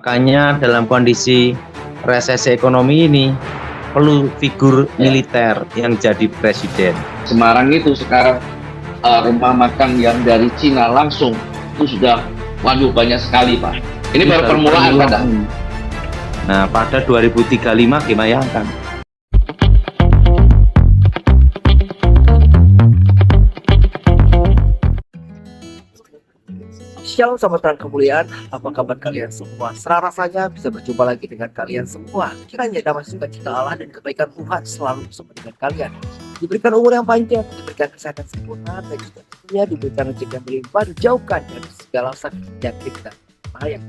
Makanya dalam kondisi resesi ekonomi ini perlu figur militer yang jadi presiden. Semarang itu sekarang rumah makan yang dari Cina langsung itu sudah banyak sekali, Pak. Ini baru permulaan kadang. Nah, pada 2035 dibayangkan. Shalom sahabat Terang Kemuliaan, apa kabar kalian semua? Senang rasanya bisa berjumpa lagi dengan kalian semua. Kiranya damai sukacita Allah dan kebaikan Tuhan selalu bersama dengan kalian. Diberikan umur yang panjang, diberikan kesehatan sempurna, dan juga tentunya diberikan rezeki yang berlimpah, dijauhkan dari segala sakit penyakit dan bahaya.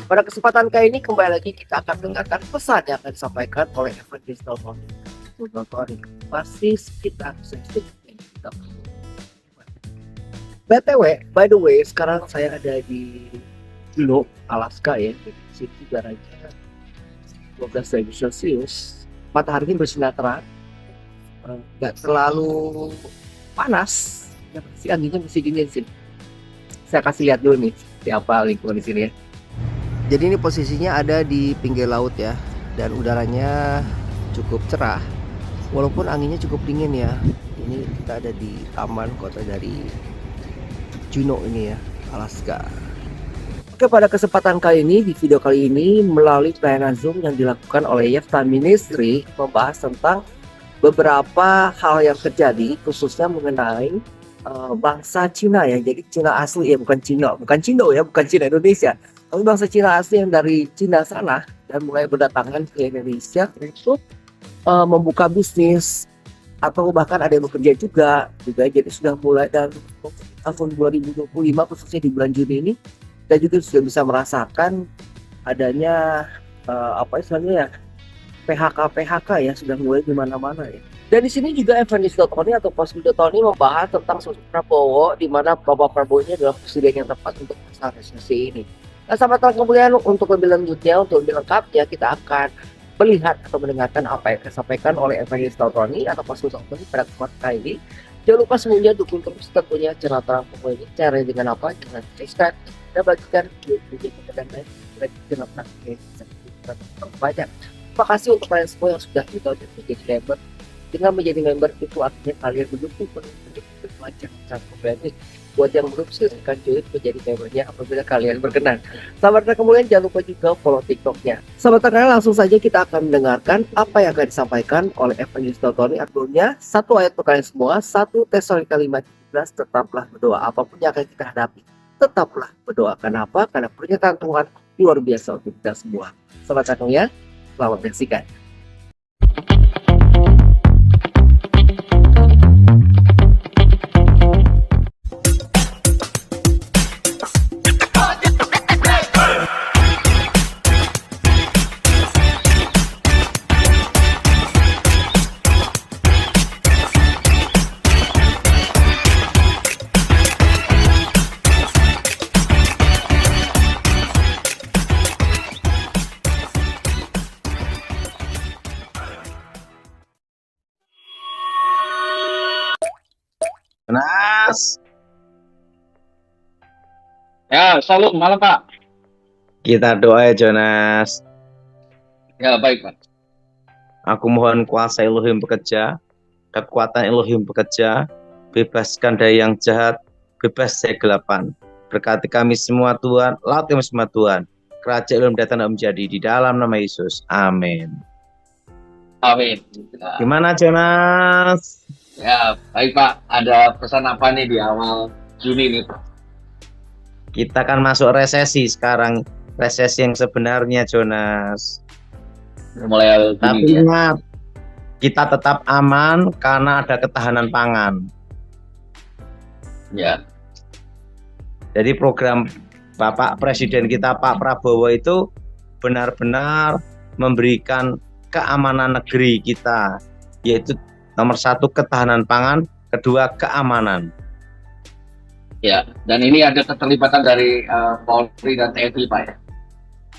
Pada kesempatan kali ini kembali lagi kita akan mendengarkan pesan yang akan disampaikan oleh Evangelis Tony. Pasti sekitar sekitar kita. BTW, by the way, sekarang saya ada di Juneau, Alaska ya. Di sini udaranya 12 derajat Celcius. Mataharinya bersinar terang, nggak terlalu panas. Ya, anginnya masih dingin sih. Saya kasih lihat dulu nih, seperti apa lingkungan di sini ya. Jadi ini posisinya ada di pinggir laut ya, dan udaranya cukup cerah. Walaupun anginnya cukup dingin ya. Ini kita ada di taman kota dari Juneau ini ya, Alaska. Oke, pada kesempatan kali ini, di video kali ini melalui pelayanan Zoom yang dilakukan oleh Yefta Ministry membahas tentang beberapa hal yang terjadi khususnya mengenai bangsa Cina ya. Jadi Cina asli ya, bukan Cina Indonesia, tapi bangsa Cina asli yang dari Cina sana dan mulai berdatangan ke Indonesia untuk membuka bisnis atau bahkan ada yang bekerja juga. Jadi sudah mulai dari tahun 2025 khususnya di bulan Juni ini kita juga sudah bisa merasakan adanya PHK ya sudah mulai di mana-mana ya. Dan di sini juga Evangelis Tony atau Pastor Tony membahas tentang sosok Prabowo, di mana Bapak Prabowo ini adalah presiden yang tepat untuk masa resesi ini. Nah, sahabat Terang Kemuliaan, untuk lebih lanjutnya, untuk lebih lengkapnya kita akan melihat atau mendengarkan apa yang disampaikan oleh Evangelis Tony atau Pastor Tony pada kesempatan kali ini. Jangan lupa sebelumnya dukung terus tentunya channel Terang Kemuliaan ini. Caranya dengan apa? Dengan subscribe dan bagikan video dan lain channel Terang Kemuliaan banyak. Terima kasih untuk kalian semua yang sudah menjadi member. Dengan menjadi member itu artinya kalian mendukung channel Terang Kemuliaan ini. Buat yang belum silahkan join menjadi membernya apabila kalian berkenan. Sahabat Terang Kemuliaan, jangan lupa juga follow TikToknya. Sahabat Terang, langsung saja kita akan mendengarkan apa yang akan disampaikan oleh Evangelis Tony. Artinya satu ayat untuk kalian semua, 1 Tesalonika 5:17, tetaplah berdoa apapun yang akan kita hadapi. Tetaplah berdoa. Kenapa? Karena pernyataan Tuhan luar biasa untuk kita semua. Sahabat Terang Kemuliaan, selamat menyaksikan. Jonas, Ya, shalom malam, Pak. kita doa ya Jonas. Ya, baik, Pak. Aku mohon kuasa Elohim bekerja, kekuatan Elohim bekerja, bebaskan dari yang jahat, bebas dari kegelapan. Berkati kami semua Tuhan, laut kami semua Tuhan. Kerajaan Elohim datang dan menjadi di dalam nama Yesus. Amin. Amin. Gimana Jonas? Ya, baik, Pak. Ada pesan apa nih di awal Juni nih, Pak? Kita kan masuk resesi sekarang, resesi yang sebenarnya Jonas. Mulai awal Tapi Juni ya. ingat, kita tetap aman karena ada ketahanan pangan. Ya, Jadi program Bapak Presiden kita Pak Prabowo itu benar-benar memberikan keamanan negeri kita, yaitu nomor 1 ketahanan pangan, kedua keamanan. ya. Dan ini ada keterlibatan dari Polri dan TNI, Pak ya.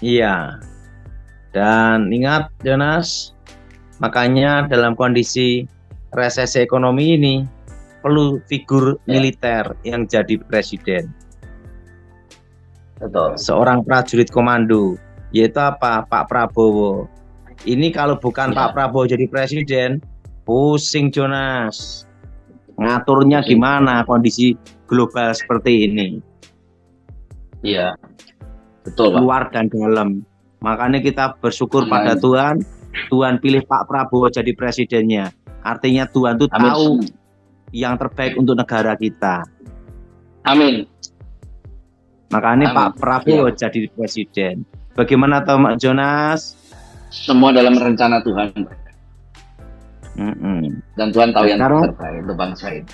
Iya. Dan ingat Jonas, makanya dalam kondisi resesi ekonomi ini perlu figur militer yang jadi presiden. Betul. Seorang prajurit komando yaitu apa? Pak Prabowo. Ini kalau bukan Ya. Pak Prabowo jadi presiden, pusing Jonas. Ngaturnya Pusing. gimana kondisi global seperti ini, Iya, betul Pak. luar dan dalam. Makanya kita bersyukur Amin. pada Tuhan. Tuhan pilih Pak Prabowo jadi presidennya. Artinya Tuhan tuh Amin. tahu yang terbaik untuk negara kita. Amin. Makanya Amin. Pak Prabowo jadi presiden. Bagaimana toh Mak Jonas? Semua dalam rencana Tuhan. Dan Tuhan tahu yang Sekarang- terbaik untuk bangsa ini.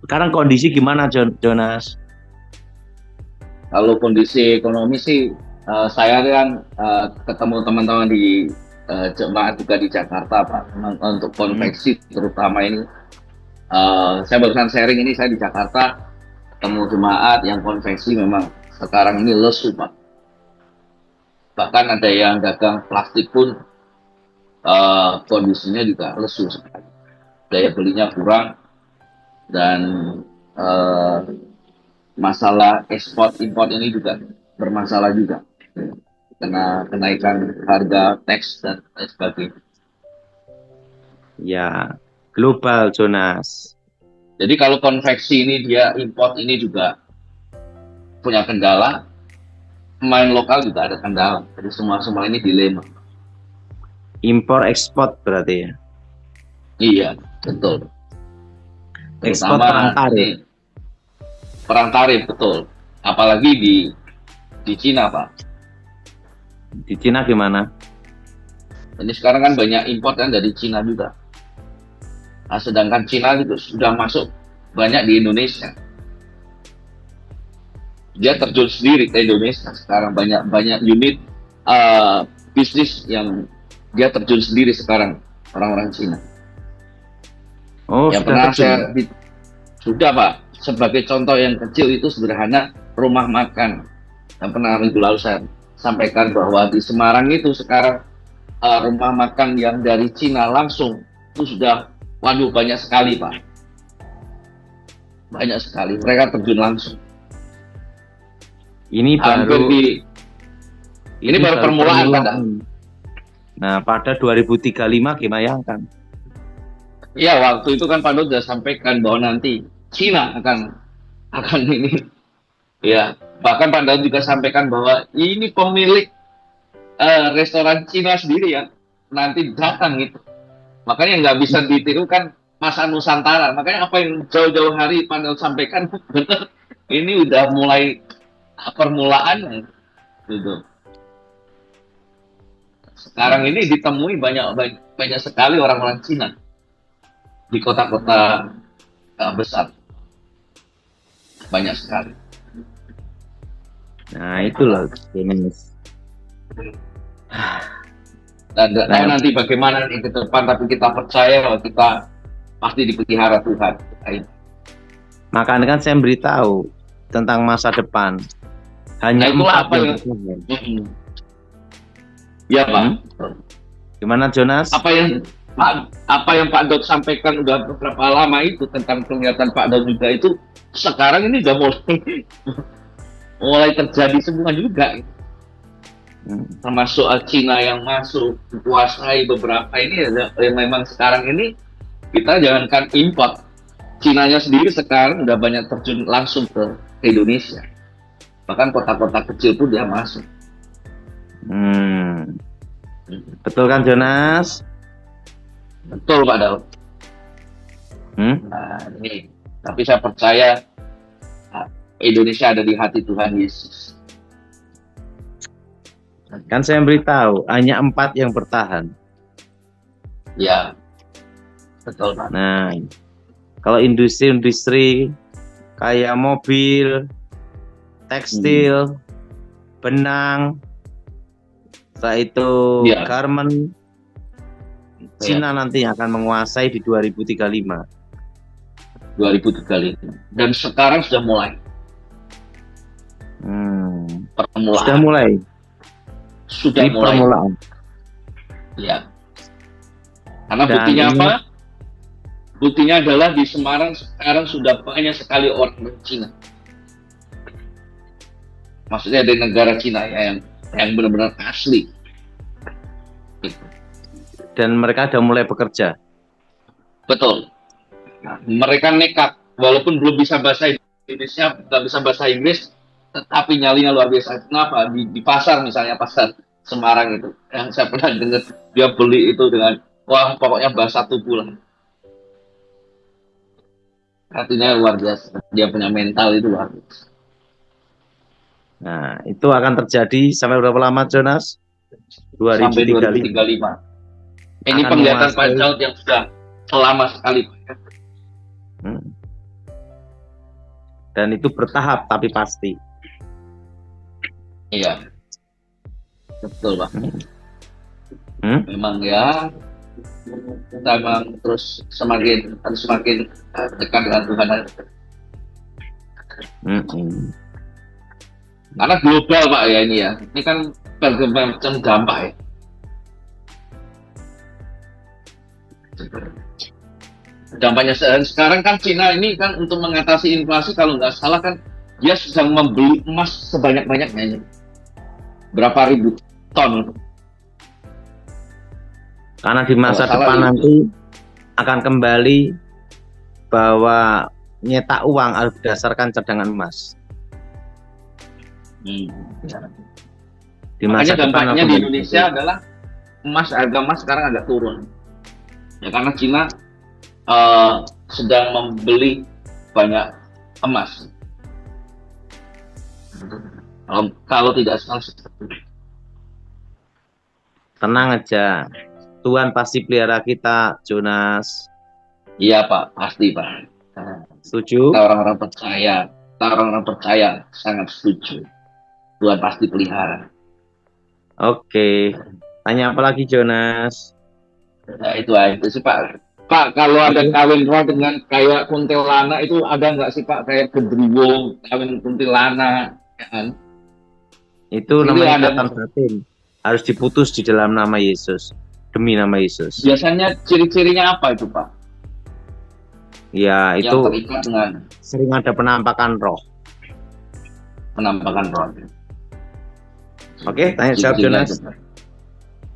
Sekarang kondisi gimana Jonas? Kalau kondisi ekonomi sih, saya kan ketemu teman-teman di jemaat juga di Jakarta Pak, untuk konveksi terutama ini. Saya barusan sharing ini, saya di Jakarta ketemu jemaat yang konveksi, memang sekarang ini lesu Pak. Bahkan ada yang dagang plastik pun kondisinya juga lesu sekali. Daya belinya kurang, dan masalah ekspor impor ini juga bermasalah juga, karena kenaikan harga teks dan lain sebagainya. Ya, global Jonas. Jadi kalau konveksi ini dia import ini juga punya kendala, pemain lokal juga ada kendala. Jadi semua ini dilema. Impor ekspor berarti ya. Iya, betul. Ekspor Terutama perang tarif. ini, perang tarif, betul. Apalagi di Cina Pak. Di Cina gimana? Ini sekarang kan banyak import kan dari Cina juga. Nah, sedangkan Cina itu sudah masuk banyak di Indonesia. Dia terjun sendiri ke Indonesia sekarang, banyak unit bisnis yang dia terjun sendiri sekarang, orang-orang Cina. Oh, Yang sudah pernah terjun. sudah Pak, sebagai contoh yang kecil itu sederhana, rumah makan. Yang pernah minggu lalu saya sampaikan bahwa di Semarang itu sekarang rumah makan yang dari Cina langsung itu sudah, waduh, banyak sekali Pak. Banyak sekali, mereka terjun langsung. Ini Hampir baru ini baru permulaan Pak. Nah, pada 2035 gimana kan? Iya, waktu itu kan Pak Dut sudah sampaikan bahwa nanti Cina akan ini. Ya, bahkan Pak Dut juga sampaikan bahwa ini pemilik restoran Cina sendiri yang nanti datang gitu. Makanya nggak bisa ditirukan masa Nusantara. Makanya apa yang jauh-jauh hari Pak Dut sampaikan benar. Ini udah mulai permulaan gitu. Sekarang ini ditemui banyak sekali orang-orang Cina di kota-kota besar, banyak sekali. Nah, itulah Jonas. Dan nggak tahu nanti bagaimana nih ke depan, tapi kita percaya bahwa kita pasti dipelihara Tuhan. Makanya kan saya beritahu tentang masa depan. Hanya Nah, itulah 4 apa yang yang- bertahan. Ya Pak. Gimana Jonas? Apa yang Pak Dot sampaikan udah beberapa lama itu tentang penglihatan Pak Dot juga itu sekarang ini udah mulai terjadi semua juga. Termasuk Cina yang masuk menguasai beberapa ini yang memang sekarang ini kita jangankan import, Cinanya sendiri sekarang udah banyak terjun langsung ke Indonesia. Bahkan kota-kota kecil pun dia masuk. Betul kan Jonas? Betul Pak Daud. Nah, ini. Tapi saya percaya Indonesia ada di hati Tuhan Yesus. Kan saya beritahu hanya 4 yang bertahan. Ya, betul Pak. Nah, kalau industri kayak mobil, tekstil, benang, setelah itu Ya. garment, Cina nanti akan menguasai di 2035. 2035. Dan sekarang sudah mulai. Permulaan. Sudah mulai. Sudah Di mulai. permulaan. Ya. Karena Dan buktinya ini- apa? Buktinya adalah di Semarang sekarang sudah banyak sekali orang Cina. Maksudnya dari negara Cina ya, yang benar-benar asli. Dan mereka udah mulai bekerja. Betul. Nah, mereka nekat, walaupun belum bisa bahasa Indonesia, nggak bisa bahasa Inggris, tetapi nyalinya luar biasa. Kenapa? Di pasar misalnya, pasar Semarang itu, yang saya pernah dengar, dia beli itu dengan, wah pokoknya bahasa tubuh lah. Artinya luar biasa. Dia punya mental itu luar biasa. Nah, itu akan terjadi sampai berapa lama, Jonas? Sampai 2035. 2035. Ini Akan penglihatan Pak menguasai. Jaud yang sudah lama sekali. Hmm. Dan itu bertahap tapi pasti. Iya, betul Pak. Hmm? Memang ya, kita memang terus harus semakin dekat dengan Tuhan. Hmm. Karena global Pak ya ini ya. Ini kan berbagai macam dampak ya. Dampaknya sekarang kan Cina ini kan untuk mengatasi inflasi, kalau nggak salah kan dia sedang membeli emas sebanyak-banyaknya ini. Berapa ribu ton. Karena di masa depan nanti akan kembali bahwa nyetak uang harus berdasarkan cadangan emas. Di masa Makanya depan dampaknya di Indonesia adalah harga emas sekarang agak turun. Ya karena Cina sedang membeli banyak emas. Kalau tidak salah seperti itu. Tenang aja, Tuhan pasti pelihara kita, Jonas. Iya Pak, pasti Pak. Setuju? Kita orang-orang percaya, sangat setuju. Tuhan pasti pelihara. Oke, tanya apa lagi, Jonas? Nah, itu aja sih Pak. Pak, kalau ada kawin roh dengan kayak kuntilanak itu ada nggak sih Pak, kayak gendruwo, kawin kuntilanak, ya kan? Itu Ini namanya ada ikatan batin. Harus diputus di dalam nama Yesus, demi nama Yesus. Biasanya ciri-cirinya apa itu Pak? Ya, Yang itu terikat dengan sering ada penampakan roh. penampakan roh. Oke, tanya jawab Jonas.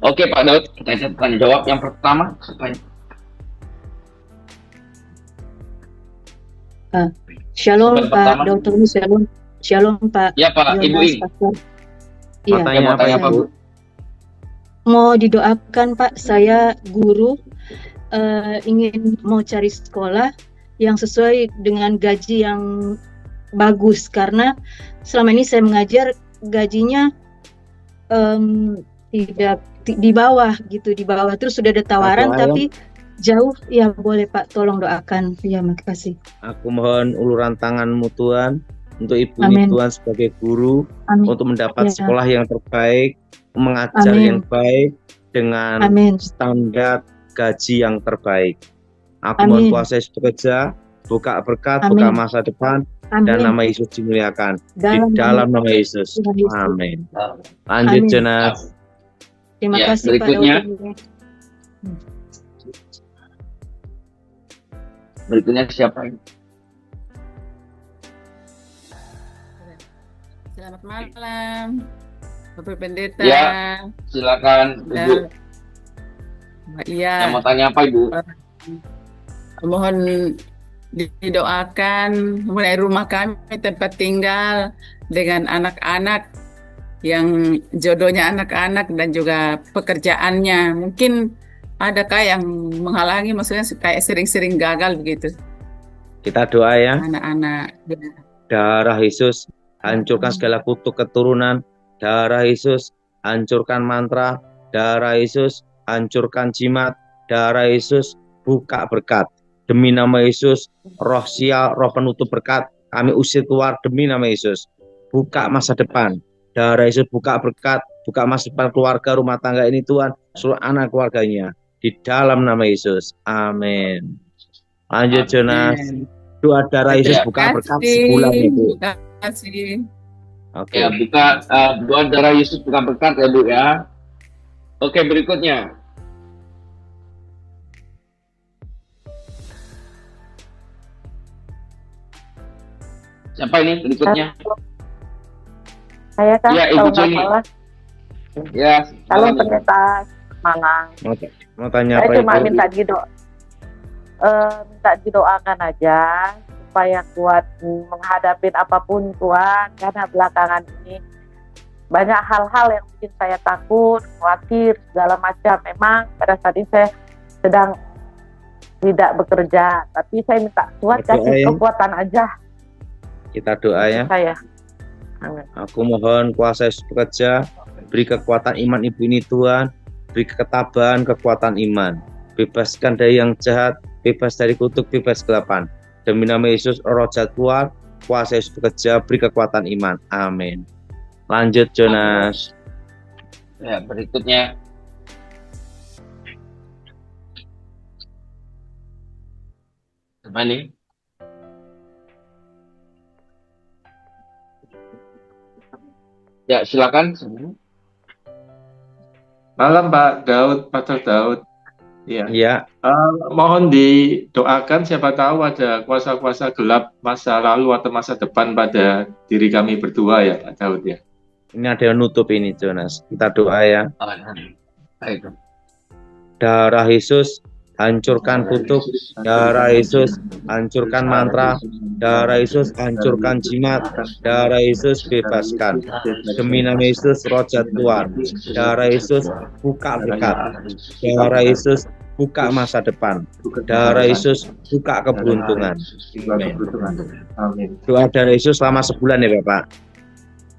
Oke Pak Daud, kita tanya jawab yang pertama supaya Shalom Yang Pak pertama. Dr. Shalom. Shalom Pak. ya Pak Ibu Jonas, Ing. Pastor. Mau Iya, tanya apa ya, Apa Bu? Bu? mau didoakan Pak, saya guru ingin mau cari sekolah yang sesuai dengan gaji yang bagus, karena selama ini saya mengajar gajinya tidak di bawah gitu, di bawah terus sudah ada tawaran Doa, tapi jauh. Ya boleh Pak, tolong doakan. Ya makasih. Aku mohon uluran tanganmu Tuhan untuk Ibu ini Amin. Tuhan sebagai guru Amin. untuk mendapat Ya. sekolah yang terbaik, mengajar Amin. yang baik dengan Amin. standar gaji yang terbaik. Aku Amin. mohon kuasa Yesus bekerja, buka berkat, Amin. buka masa depan, dan Amin. nama Yesus dimuliakan Dalam di dalam nama Yesus. Tuhan Yesus. Amin. Lanjut Amin. Jonas. Terima Ya, kasih Pak berikutnya. Dr. Berikutnya siapa ini? Selamat malam, Bapak Pendeta. Ya. Silakan Ibu. Mbak Yang Lia. mau tanya apa Ibu? Mohon didoakan mulai rumah kami, tempat tinggal dengan anak-anak yang jodohnya anak-anak dan juga pekerjaannya. Mungkin adakah yang menghalangi, maksudnya kayak sering-sering gagal begitu Kita doa ya. anak-anak. Darah Yesus hancurkan segala kutuk keturunan. Darah Yesus hancurkan mantra. Darah Yesus hancurkan jimat. Darah Yesus buka berkat. Demi nama Yesus, roh sial, roh penutup berkat, kami usir keluar demi nama Yesus. Buka masa depan. Darah Yesus buka berkat, buka masa depan keluarga rumah tangga ini Tuhan, seluruh anak keluarganya. Di dalam nama Yesus. Amin. Lanjut Jonas. Doa darah Yesus buka berkat sebulan itu. Terima kasih. Oke. Ya, buka doa darah Yesus buka berkat ya Bu ya. Oke, berikutnya. Siapa ini berikutnya? Saya kan Ya, kalau Ibu nggak Juni. salah, Ya, kalau silakan, Ibu. pendeta Malang, Mau tanya saya apa cuma Ibu? minta didoakan aja supaya kuat menghadapi apapun Tuhan, karena belakangan ini banyak hal-hal yang bikin saya takut, khawatir, segala macam. Memang pada saat ini saya sedang tidak bekerja, tapi saya minta Tuhan Berdoa kasih ya. kekuatan aja Kita doa ya. saya. Amin. Aku mohon kuasa Yesus bekerja, beri kekuatan iman Ibu ini Tuhan, beri ketabahan, kekuatan iman. Bebaskan dari yang jahat, bebas dari kutuk, bebas kegelapan. Demi nama Yesus, roh jahat keluar, kuasa Yesus bekerja, beri kekuatan iman. Amin. Lanjut Jonas. Ya, berikutnya. Apa nih? Ya, silakan. Malam Pak Daud, Pastor Daud. Ya, Ya, mohon didoakan, siapa tahu ada kuasa-kuasa gelap masa lalu atau masa depan pada diri kami berdua ya Pak Daud ya. ini ada yang nutup ini Jonas. Kita doa ya. Baik. Darah Yesus, hancurkan kutuk. Darah Yesus, hancurkan mantra. Darah Yesus, hancurkan jimat. Darah Yesus, bebaskan. Demi nama Yesus, roh jahat keluar. Darah Yesus, buka berkat. Darah Yesus, buka masa depan. Darah Yesus, buka keberuntungan. Amin. Doa darah Yesus selama sebulan ya Bapak.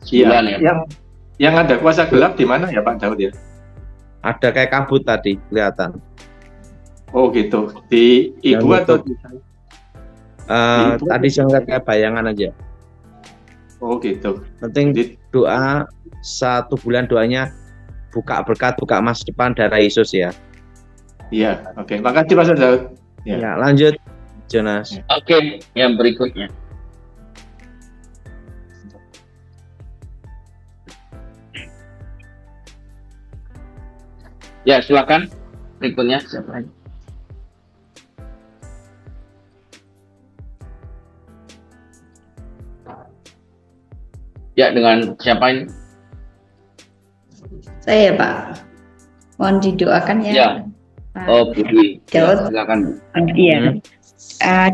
Iya, Sebulan ya. yang ada kuasa gelap di mana ya Pak Daud ya? Ada kayak kabut tadi kelihatan. Oh gitu, di ibu Yang atau nutup. Tadi saya ngeliat kayak bayangan aja. Oh gitu. Penting doa 1 bulan doanya buka berkat, buka masa depan darah Yesus ya. Iya, oke. Makasih Pastor Daud. Ya. Ya, lanjut Jonas. Oke, yang berikutnya. Ya, silakan. Berikutnya siapa lagi? Ya, dengan siapa ini? Saya Pak, mohon didoakan ya. Ya. Pak. Oh, Budi. Ya, Daud. silakan. Iya.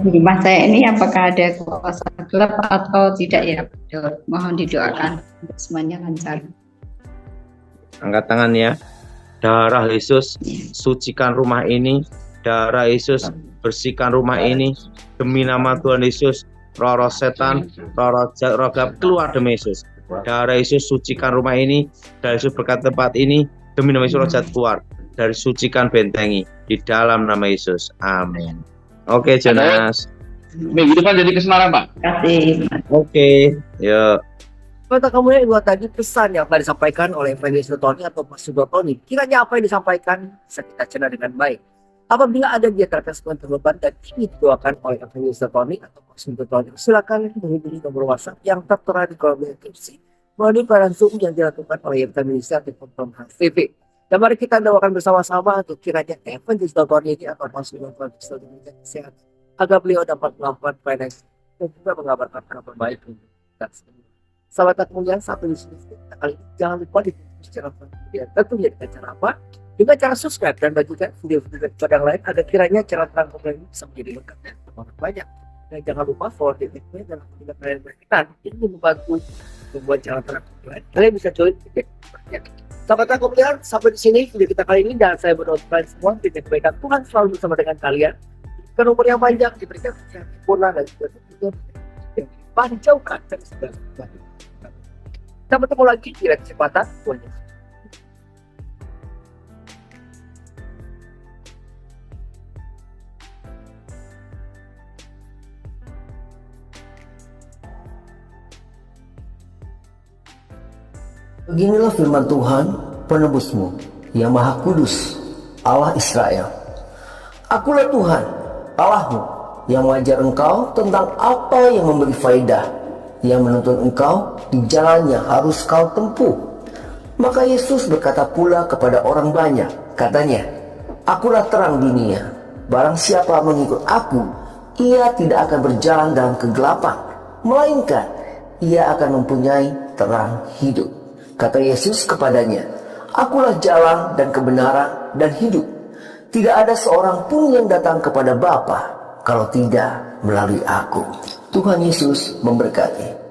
Di rumah saya ini apakah ada kuasa gelap atau tidak ya Pak Daud? Mohon didoakan semuanya lancar. Angkat tangan ya. Darah Yesus, sucikan rumah ini. Darah Yesus, bersihkan rumah ini. Demi nama Tuhan Yesus, roh setan, roh gelap keluar demi Yesus. Darah Yesus, sucikan rumah ini. Darah Yesus berkat tempat ini. Demi nama Yesus, roh jahat keluar. Dari sucikan bentengi. Di dalam nama Yesus. Amin. Oke Jonas. Minggu depan jadi ke Semarang, Pak. Terima kasih. Oke, yuk. Kata kamu yang dua tadi pesan yang telah disampaikan oleh Evangelist Tony atau Pastor Tony, kiranya apa yang disampaikan bisa kita cerna dengan baik. Apabila ada di antara teman terlibat dan ingin didoakan oleh Evangelist Tony atau Pastor Tony, silakan menghubungi nomor WhatsApp yang tertera di kolom deskripsi melalui pelayanan Zoom yang dilakukan oleh Evangelist Tom TV. Dan mari kita doakan bersama-sama untuk kiranya Evangelist Tony ini atau Pastor Tony bisa diberikan kesehatan agar beliau dapat melakukan pelayanan dan juga mengabarkan kabar baik untuk kita semua. Sahabat mulia, sampai di sini kita kali ini jangan lupa diikuti secara familiar. Tentunya dengan cara apa? Dengan cara subscribe dan bagikan video-video kepada yang lain agar kiranya cara terang ini bisa menjadi berkat orang banyak. Dan jangan lupa follow TikToknya dan juga kalian berkenan ini membantu membuat cara terang lain. Kalian bisa join TikToknya. Sahabat mulia, sampai di sini video kita kali ini dan saya berdoa kalian semua tidak kebaikan Tuhan selalu bersama dengan kalian. Karena umur yang panjang diberikan kesehatan sempurna dan juga yang dipanjaukan dari segala sesuatu. Kita bertemu lagi di lain kesempatan. Beginilah firman Tuhan, penebusmu, yang Maha Kudus, Allah Israel. Akulah Tuhan, Allahmu, yang mengajar engkau tentang apa yang memberi faedah, yang menuntun engkau di jalan yang harus kau tempuh. Maka Yesus berkata pula kepada orang banyak, katanya, Akulah terang dunia, barang siapa mengikut aku, ia tidak akan berjalan dalam kegelapan, melainkan ia akan mempunyai terang hidup. Kata Yesus kepadanya, Akulah jalan dan kebenaran dan hidup. Tidak ada seorang pun yang datang kepada Bapa kalau tidak melalui aku. Tuhan Yesus memberkati.